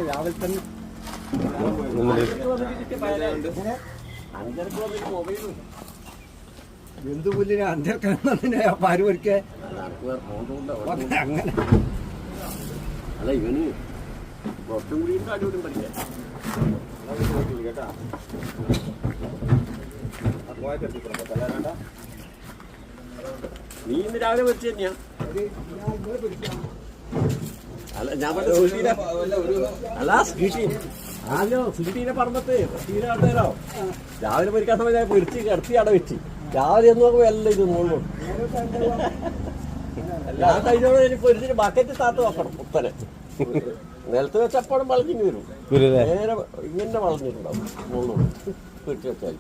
രാവിലെ തന്നെ എന്ത് പുല്ലിനെ അഞ്ചരക്കാരനെ പാര് പൊരിക്കേ അങ്ങനെ അല്ല ഇവന് കുറച്ചും കൂടി അടിപൊളി പഠിക്കാം കേട്ടാ നീ ഇന്ന് രാവിലെ പൊരിച്ചു തന്നെയാ? അല്ല ഞാൻ പറഞ്ഞ അല്ല സ്കീട്ടി ആദ്യം സുൽട്ടീനെ പറമ്പത്ത് തീരാട്ടേരോ രാവിലെ പൊരിക്കാൻ സമയത്ത് ഞാൻ പൊരിച്ച് കിടത്തി അവിടെ വെച്ച് രാവിലെ എന്ന് നോക്കുമ്പോ എല്ലാം ഇത് നോക്കും ഞാൻ കഴിഞ്ഞോട് എനിക്ക് പൊരിച്ചിട്ട് ബക്കറ്റ് താത്ത് വെക്കണം ഉത്തരെ നിലത്ത് വെച്ചപ്പോഴും വളഞ്ഞിങ്ങ് വരും നേരെ ഇങ്ങനെ വളഞ്ഞിട്ടുണ്ടാവും മുകളിലോട് പൊരിച്ച് വെച്ചാൽ